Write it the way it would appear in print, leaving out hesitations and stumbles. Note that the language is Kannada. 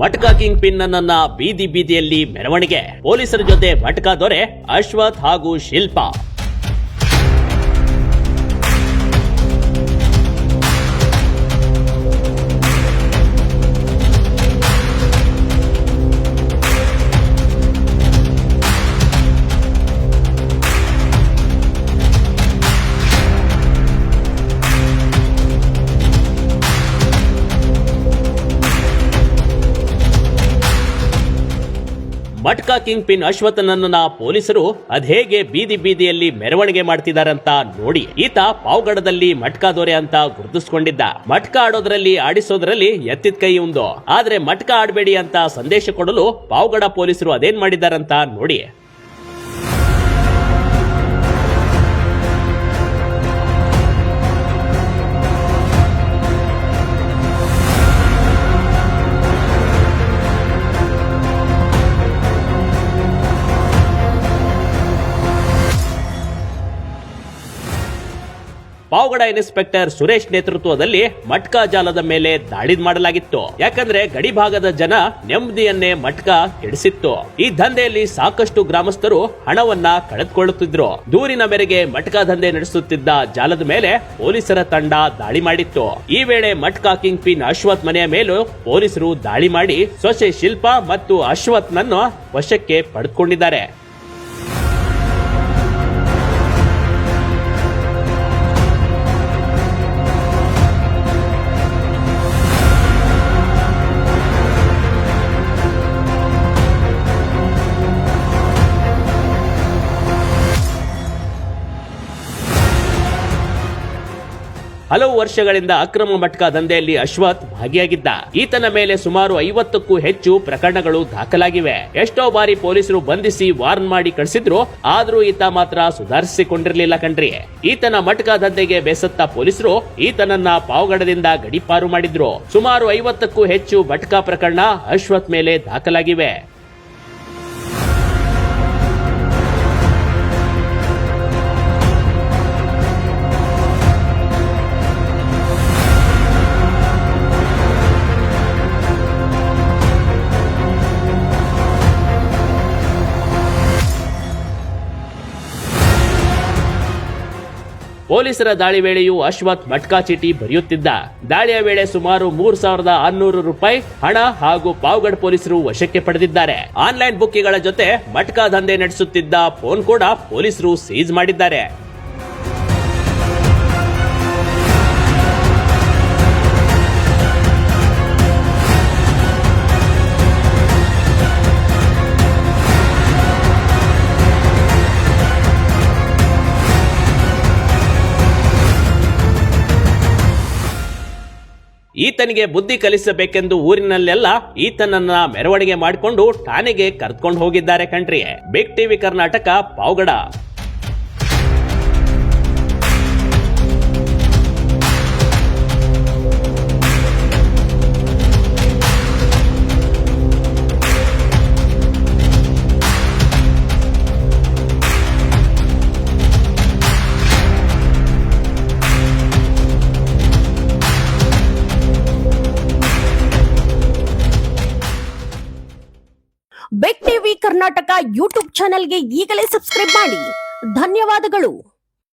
ಮಟ್ಕಾ ಕಿಂಗ್ ಪಿನ್ ಅನ್ನ ಬೀದಿ ಬೀದಿಯಲ್ಲಿ ಮೆರವಣಿಗೆ, ಪೊಲೀಸರ ಜೊತೆ ಮಟ್ಕಾ ದೊರೆ ಅಶ್ವಥ್ ಹಾಗೂ ಶಿಲ್ಪಾ. ಮಟ್ಕಾ ಕಿಂಗ್ ಪಿನ್ ಅಶ್ವಥನನ್ನ ಪೊಲೀಸರು ಅದ್ಹೇಗೆ ಬೀದಿ ಬೀದಿಯಲ್ಲಿ ಮೆರವಣಿಗೆ ಮಾಡ್ತಿದಾರಂತ ನೋಡಿ. ಈತ ಪಾವಗಡದಲ್ಲಿ ಮಟ್ಕಾ ದೊರೆ ಅಂತ ಗುರುತಿಸಿಕೊಂಡಿದ್ದ. ಮಟ್ಕಾ ಆಡೋದ್ರಲ್ಲಿ ಆಡಿಸೋದ್ರಲ್ಲಿ ಎತ್ತಿದ ಕೈ ಒಂದು. ಆದ್ರೆ ಮಟ್ಕಾ ಆಡಬೇಡಿ ಅಂತ ಸಂದೇಶ ಕೊಡಲು ಪಾವಗಡ ಪೊಲೀಸರು ಅದೇನ್ ಮಾಡಿದಾರಂತ ನೋಡಿ. ಪಾವಗಡ ಇನ್ಸ್ಪೆಕ್ಟರ್ ಸುರೇಶ್ ನೇತೃತ್ವದಲ್ಲಿ ಮಟ್ಕಾ ಜಾಲದ ಮೇಲೆ ದಾಳಿ ಮಾಡಲಾಗಿತ್ತು. ಯಾಕಂದ್ರೆ ಗಡಿ ಭಾಗದ ಜನ ನೆಮ್ಮದಿಯನ್ನೇ ಮಟ್ಕಾ ಕೆಡಿಸಿತ್ತು. ಈ ದಂಧೆಯಲ್ಲಿ ಸಾಕಷ್ಟು ಗ್ರಾಮಸ್ಥರು ಹಣವನ್ನ ಕಳೆದುಕೊಳ್ಳುತ್ತಿದ್ರು. ದೂರಿನ ಮೇರೆಗೆ ಮಟ್ಕಾ ದಂಧೆ ನಡೆಸುತ್ತಿದ್ದ ಜಾಲದ ಮೇಲೆ ಪೊಲೀಸರ ತಂಡ ದಾಳಿ ಮಾಡಿತ್ತು. ಈ ವೇಳೆ ಮಟ್ಕಾ ಕಿಂಗ್ ಪಿನ್ ಅಶ್ವಥ್ ಮನೆಯ ಮೇಲೂ ಪೊಲೀಸರು ದಾಳಿ ಮಾಡಿ ಸೊಸೆ ಶಿಲ್ಪಾ ಮತ್ತು ಅಶ್ವಥ್ ನನ್ನು ವಶಕ್ಕೆ ಪಡೆದುಕೊಂಡಿದ್ದಾರೆ. ಹಲವು ವರ್ಷಗಳಿಂದ ಅಕ್ರಮ ಮಟ್ಕಾ ದಂಧೆಯಲ್ಲಿ ಅಶ್ವಥ್ ಭಾಗಿಯಾಗಿದ್ದ. ಈತನ ಮೇಲೆ ಸುಮಾರು 50ಕ್ಕೂ ಹೆಚ್ಚು ಪ್ರಕರಣಗಳು ದಾಖಲಾಗಿವೆ. ಎಷ್ಟೋ ಬಾರಿ ಪೊಲೀಸರು ಬಂಧಿಸಿ ವಾರ್ನ್ ಮಾಡಿ ಕಳಿಸಿದ್ರು. ಆದ್ರೂ ಈತ ಮಾತ್ರ ಸುಧಾರಿಸಿಕೊಂಡಿರಲಿಲ್ಲ ಕಣ್ರಿ. ಈತನ ಮಟ್ಕಾ ದಂಧೆಗೆ ಬೇಸತ್ತ ಪೊಲೀಸರು ಈತನನ್ನ ಪಾವಗಡದಿಂದ ಗಡೀಪಾರು ಮಾಡಿದ್ರು. ಸುಮಾರು 50ಕ್ಕೂ ಹೆಚ್ಚು ಮಟ್ಕಾ ಪ್ರಕರಣ ಅಶ್ವಥ್ ಮೇಲೆ ದಾಖಲಾಗಿವೆ. ಪೊಲೀಸರ ದಾಳಿ ವೇಳೆಯೂ ಅಶ್ವಥ್ ಮಟ್ಕಾ ಚೀಟಿ ಬರೆಯುತ್ತಿದ್ದ. ದಾಳಿಯ ವೇಳೆ ಸುಮಾರು 3600 ರೂಪಾಯಿ ಹಣ ಹಾಗೂ ಪಾವಗಡ ಪೊಲೀಸರು ವಶಕ್ಕೆ ಪಡೆದಿದ್ದಾರೆ. ಆನ್ಲೈನ್ ಬುಕ್ಕಿಗಳ ಜೊತೆ ಮಟ್ಕಾ ದಂಧೆ ನಡೆಸುತ್ತಿದ್ದ ಫೋನ್ ಕೂಡ ಪೊಲೀಸರು ಸೀಜ್ ಮಾಡಿದ್ದಾರೆ. ಈತನಿಗೆ ಬುದ್ಧಿ ಕಲಿಸಬೇಕೆಂದು ಊರಿನಲ್ಲೆಲ್ಲ ಈತನನ್ನ ಮೆರವಣಿಗೆ ಮಾಡಿಕೊಂಡು ಠಾಣೆಗೆ ಕರೆದುಕೊಂಡು ಹೋಗಿದ್ದಾರೆ ಕಣ್ರಿ. Big TV Karnataka, Pavagada. Big TV Karnataka YouTube ಚಾನೆಲ್ಗೆ ಈಗಲೇ ಸಬ್ಸ್ಕ್ರೈಬ್ ಮಾಡಿ. ಧನ್ಯವಾದಗಳು.